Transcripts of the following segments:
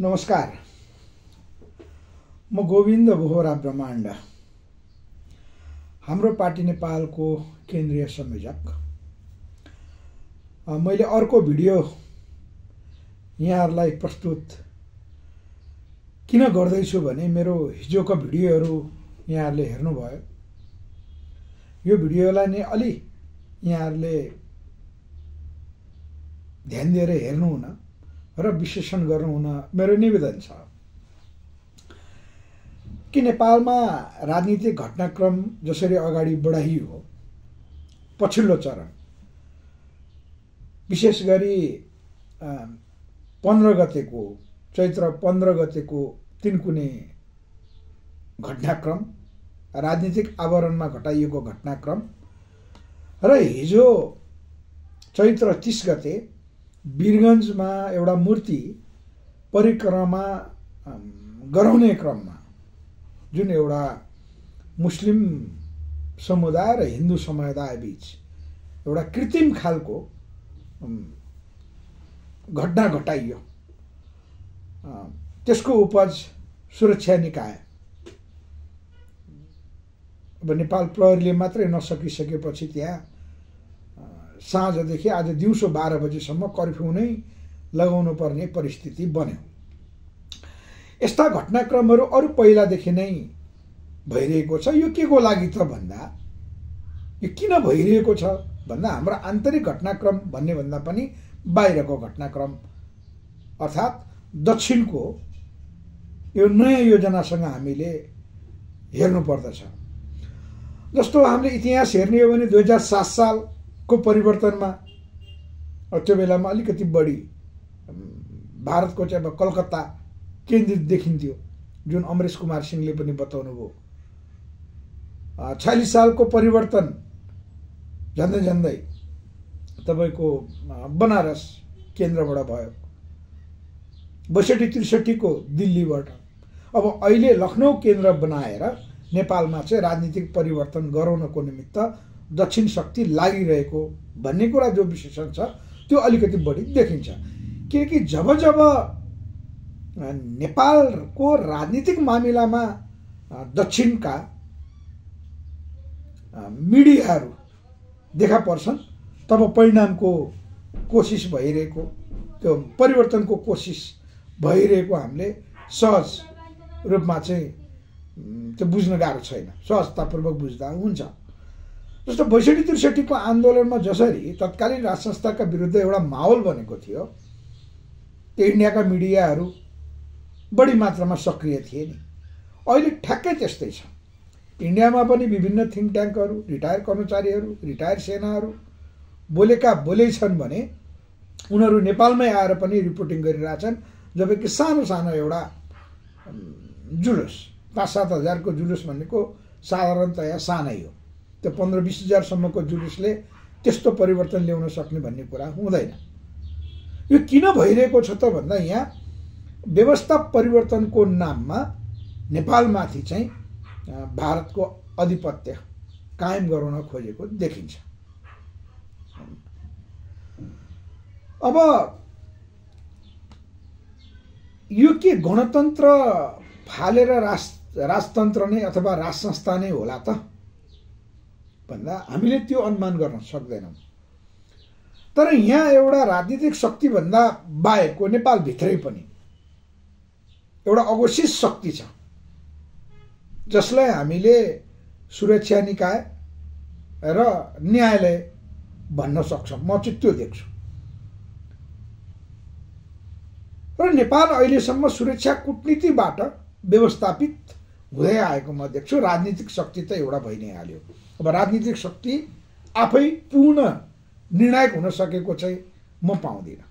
नमस्कार, म गोविन्द बोहरा ब्रह्माण्ड, हाम्रो पार्टी नेपालको केन्द्रीय संयोजक। मैले अर्को भिडियो यहाँहरूलाई प्रस्तुत किन गर्दैछु भने मेरो हिजोको भिडियोहरू यहाँहरूले हेर्नुभयो। यो भिडियोलाई नै अलि यहाँहरूले ध्यान दिएर हेर्नुहुन र विश्लेषण गर्नुहुन मेरो निवेदन छ कि नेपालमा राजनीतिक घटनाक्रम जसरी अगाडि बढाइयो, पछिल्लो चरण विशेष गरी 15 गतेको चैत्र 15 गतेको तिनकुने घटनाक्रम, राजनीतिक आवरणमा घटाइएको घटनाक्रम र हिजो चैत्र 30 गते वीरगञ्जमा एउटा मूर्ति परिक्रमा गराउने क्रममा जुन एउटा मुस्लिम समुदाय र हिन्दू समुदाय बीच एउटा कृत्रिम खालको घटना घटाइयो। त्यसको उपज सुरक्षा निकाय अब नेपाल प्रहरीले मात्रै नसकिसकेपछि त्यहाँ साँझदेखि आज दिउँसो 12 बजेसम्म कर्फ्यू नै लगाउनु पर्ने परिस्थिति बन्यो। यस्ता घटनाक्रमहरू अरू पहिलादेखि नै भइरहेको छ। यो के को लागि त भन्दा, यो किन भइरहेको छ भन्दा हाम्रो आन्तरिक घटनाक्रम भन्ने भन्दा पनि बाहिरको घटनाक्रम अर्थात् दक्षिणको यो नयाँ योजनासँग हामीले हेर्नु पर्दछ। जस्तो हामीले इतिहास हेर्ने हो भने 2007 सालको परिवर्तनमा त्यो बेलामा अलिकति बढी भारतको चाहिँ अब कलकत्ता केन्द्रित देखिन्थ्यो, जुन अमरेश कुमार सिंहले पनि बताउनु भयो। 46 सालको परिवर्तन झन्डै झन्डै तपाईको बनारस केन्द्रबाट भयो, 62-63 को दिल्लीबाट। अब अहिले लखनऊ केन्द्र बनाएर नेपालमा चाहिँ राजनीतिक परिवर्तन गराउनको निमित्त दक्षिण शक्ति लागिरहेको भन्ने कुरा जो विश्लेषण छ त्यो अलिकति बढी देखिन्छ। किनकि जब जब नेपालको राजनीतिक मामिलामा दक्षिणका मिडियाहरू देखा पर्छन् तब परिणामको कोसिस भइरहेको, त्यो परिवर्तनको कोसिस भइरहेको हामीले सहज रूपमा चाहिँ त्यो बुझ्न गाह्रो छैन, सहजतापूर्वक बुझ्दा हुन्छ। जस्तो 62-63 को आन्दोलनमा जसरी तत्कालीन राज संस्थाका विरुद्ध एउटा माहौल बनेको थियो, त्यो इन्डियाका मिडियाहरू बढी मात्रामा सक्रिय थिए नि। अहिले ठ्याक्कै त्यस्तै छ। इन्डियामा पनि विभिन्न थिङ्क ट्याङ्कहरू, रिटायर कर्मचारीहरू, रिटायर सेनाहरू बोलेका बोलै छन् भने उनीहरू नेपालमै आएर पनि रिपोर्टिङ गरिरहेछन्। जबकि सानो सानो एउटा जुलुस 5-7 हजारको जुलुस भनेको साधारणतया सानै हो। त्यो 15-20 हजारसम्मको जुलुसले त्यस्तो परिवर्तन ल्याउन सक्ने भन्ने कुरा हुँदैन। यो किन भइरहेको छ त भन्दा यहाँ व्यवस्था परिवर्तनको नाममा नेपालमाथि चाहिँ भारतको आधिपत्य कायम गराउन खोजेको देखिन्छ। अब यो के गणतन्त्र फालेर राजतन्त्र नै अथवा राज संस्था नै होला त भन्दा हामीले त्यो अनुमान गर्न सक्दैनौँ। तर यहाँ एउटा राजनीतिक शक्ति भन्दा बाहेकको नेपालभित्रै पनि एउटा अघोषित शक्ति छ जसलाई हामीले सुरक्षा निकाय र न्यायालय भन्न सक्छौँ। म चाहिँ त्यो देख्छु। र नेपाल अहिलेसम्म सुरक्षा कूटनीतिबाट व्यवस्थापित हुँदै आएको म देख्छु। राजनीतिक शक्ति त एउटा भइ नै हाल्यो। अब राजनीतिक शक्ति आफै पूर्ण निर्णायक हुन सकेको चाहिँ म पाउँदिनँ।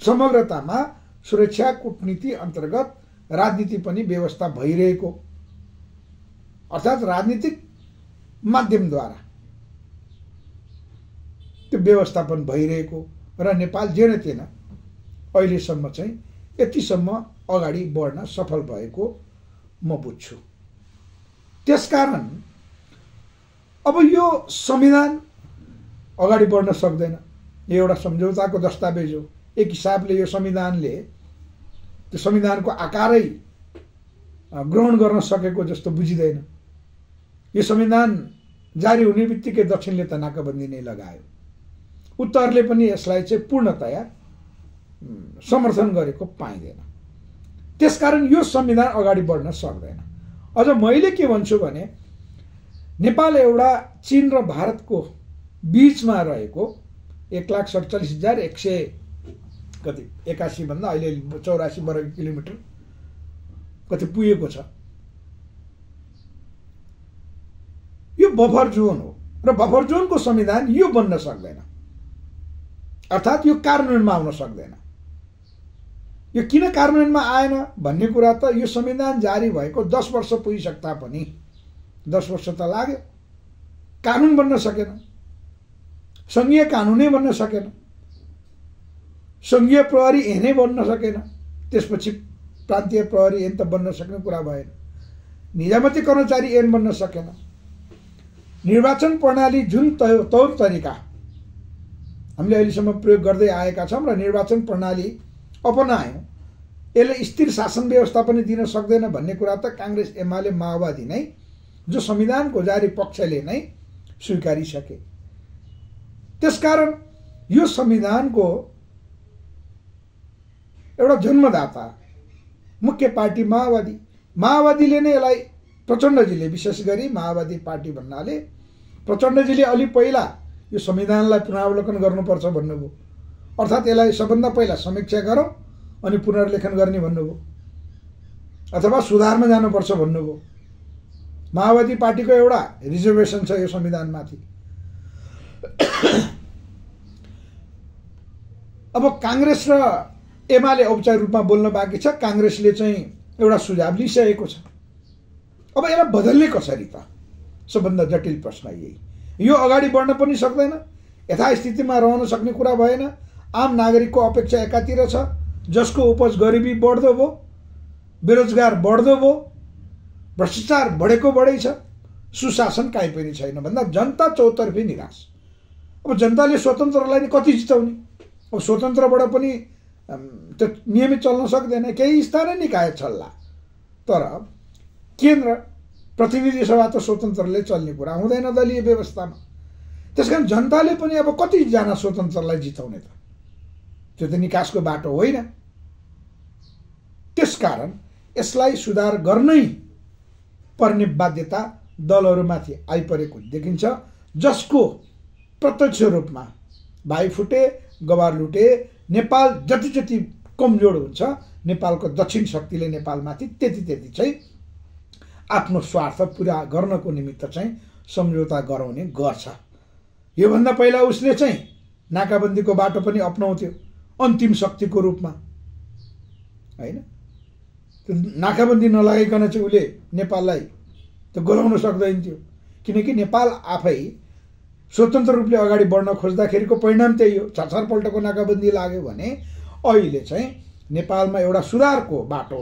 समग्रतामा सुरक्षा कूटनीति अन्तर्गत राजनीति पनि व्यवस्था भइरहेको, अर्थात् राजनीतिक माध्यमद्वारा त्यो व्यवस्थापन भइरहेको र नेपाल जेन तेन अहिलेसम्म चाहिँ यतिसम्म अगाडि बढ्न सफल भएको म बुझ्छु। त्यसकारण अब यो संविधान अगाडि बढ्न सक्दैन। यो एउटा सम्झौताको दस्तावेज हो। एक हिसाबले यो संविधानले त्यो संविधानको आकारै ग्रहण गर्न सकेको जस्तो बुझिँदैन। यो संविधान जारी हुने बित्तिकै दक्षिणले त नाकाबन्दी नै लगायो। उत्तरले पनि यसलाई चाहिँ पूर्णतया समर्थन गरेको पाइँदैन। त्यसकारण यो संविधान अगाडि बढ्न सक्दैन। अझ मैले के भन्छु भने नेपाल एउटा चीन र भारतको बीचमा रहेको 1,47,100 कति 81 भन्दा अहिले 84 वर्ग किलोमिटर कति पुगेको छ। यो बफर जोन हो र बफर जोनको संविधान यो बन्न सक्दैन, अर्थात् यो कार्यान्वयनमा आउन सक्दैन। यो किन कार्यान्वयनमा आएन भन्ने कुरा त यो संविधान जारी भएको 10 वर्ष पुगिसक्दा पनि 10 वर्ष त लाग्यो, कानुन बन्न सकेन, संघीय कानुनै बन्न सकेन, संघीय प्रहरी ऐनै बन्न सकेन, त्यसपछि प्रान्तीय प्रहरी ऐन त बन्न सक्ने कुरा भएन, निजामती कर्मचारी ऐन बन्न सकेन, निर्वाचन प्रणाली जुन तौर तरिका हामीले अहिलेसम्म प्रयोग गर्दै आएका छौँ र निर्वाचन प्रणाली अपनायौँ, यसले स्थिर शासन व्यवस्था पनि दिन सक्दैन भन्ने कुरा त कांग्रेस एमाले माओवादी नै जो संविधानको जारी पक्षले नै स्वीकारिसके। त्यसकारण यो संविधानको एउटा जन्मदाता मुख्य पार्टी माओवादीले नै यसलाई प्रचण्डजीले विशेष गरी माओवादी पार्टी भन्नाले प्रचण्डजीले अलि पहिला यो संविधानलाई पुनरावलोकन गर्नुपर्छ भन्नुभयो, अर्थात् यसलाई सबभन्दा पहिला समीक्षा गरौँ अनि पुनर्लेखन गर्ने भन्नुभयो, अथवा सुधारमा जानुपर्छ भन्नुभयो। माओवादी पार्टीको एउटा रिजर्भेसन छ यो संविधानमाथि। अब कांग्रेस र एमाले औपचारिक रूपमा बोल्न बाँकी छ। कांग्रेसले चाहिँ एउटा सुझाव लिइसकेको छ। अब यसलाई बदल्ने कसरी त सबभन्दा जटिल प्रश्न यही। यो अगाडि बढ्न पनि सक्दैन, यथास्थितिमा रहन सक्ने कुरा भएन। आम नागरिकको अपेक्षा एकातिर छ, जसको उपज गरिबी बढ्दो भयो, बेरोजगार बढ्दो भयो, भ्रष्टाचार बढेको बढै छ, सुशासन काहीँ पनि छैन भन्दा जनता चौतर्फी निराश। अब जनताले स्वतन्त्रलाई कति जिताउने? अब स्वतन्त्रबाट पनि त्यो नियमित चल्न सक्दैन, केही स्थानीय निकाय चल्ला, तर केन्द्र प्रतिनिधि सभा त स्वतन्त्रले चल्ने कुरा हुँदैन दलीय व्यवस्थामा। त्यसकारण जनताले पनि अब कतिजना स्वतन्त्रलाई जिताउने त? त्यो त निकासको बाटो होइन। त्यसकारण यसलाई सुधार गर्नै पर्ने बाध्यता दलहरूमाथि आइपरेको देखिन्छ, जसको प्रत्यक्ष रूपमा भाइफुटे गवार लुटे नेपाल जति जति कमजोर हुन्छ, नेपालको दक्षिण शक्तिले नेपालमाथि त्यति चाहिँ आफ्नो स्वार्थ पुरा गर्नको निमित्त चाहिँ सम्झौता गराउने गर्छ। योभन्दा पहिला उसले चाहिँ नाकाबन्दीको बाटो पनि अपनाउँथ्यो अन्तिम शक्तिको रूपमा, होइन? त्यो नाकाबन्दी नलगाइकन चाहिँ उसले नेपाललाई त गराउन सक्दैन थियो, किनकि नेपाल आफै स्वतन्त्र रूपले अगाडि बढ्न खोज्दाखेरिको परिणाम त्यही हो। 4 पल्टको नाकाबन्दी लाग्यो भने अहिले चाहिँ नेपालमा एउटा सुधारको बाटो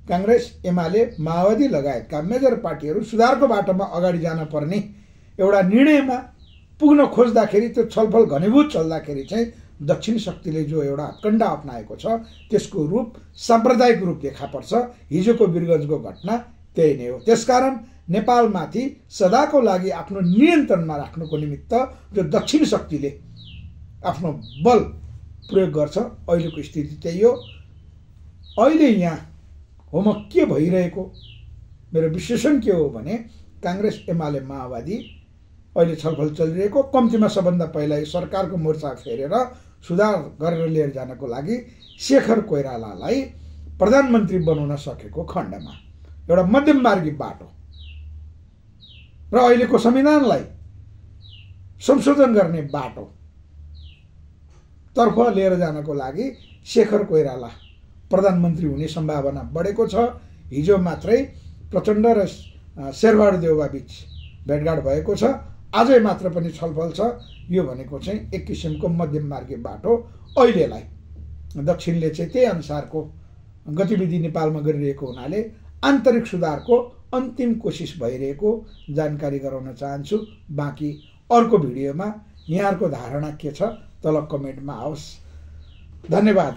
कांग्रेस एमाले माओवादी लगायतका मेजर पार्टीहरू सुधारको बाटोमा अगाडि जान पर्ने एउटा निर्णयमा पुग्न खोज्दाखेरि त्यो छलफल घनीभूत चल्दाखेरि चाहिँ दक्षिण शक्तिले जो एउटा हत्कण्डा अपनाएको छ त्यसको रूप साम्प्रदायिक रूप देखा पर्छ। हिजोको वीरगञ्जको घटना त्यही नै हो। त्यसकारण नेपालमाथि सदाको लागि आफ्नो नियन्त्रणमा राख्नको निमित्त जो दक्षिण शक्तिले आफ्नो बल प्रयोग गर्छ, अहिलेको स्थिति त्यही हो। अहिले यहाँ होमवर्क के भइरहेको मेरो विश्लेषण के हो भने कांग्रेस एमाले माओवादी अहिले छलफल चलिरहेको, कम्तीमा सबभन्दा पहिला सरकारको मोर्चा फेरेर सुधार गरेर लिएर जानको लागि शेखर कोइरालालाई प्रधानमन्त्री बनाउन सकेको खण्डमा एउटा मध्यममार्गी बाटो र अहिलेको संविधानलाई संशोधन गर्ने बाटो तर्फ लिएर जानको लागि शेखर कोइराला प्रधानमन्त्री हुने सम्भावना बढेको छ। हिजो मात्रै प्रचण्ड र शेरबहादुर देउवा बीच भेटघाट भएको छ, आजै मात्र पनि छलफल छ। यो भनेको चाहिँ एक किसिमको मध्यममार्गी बाटो अहिलेलाई दक्षिणले चाहिँ त्यही अनुसारको गतिविधि नेपालमा गरिरहेको हुनाले आन्तरिक सुधारको अन्तिम कोसिस भइरहेको जानकारी गराउन चाहन्छु। बाँकी अर्को भिडियोमा यहाँहरूको धारणा के छ तल कमेन्टमा आओस्। धन्यवाद।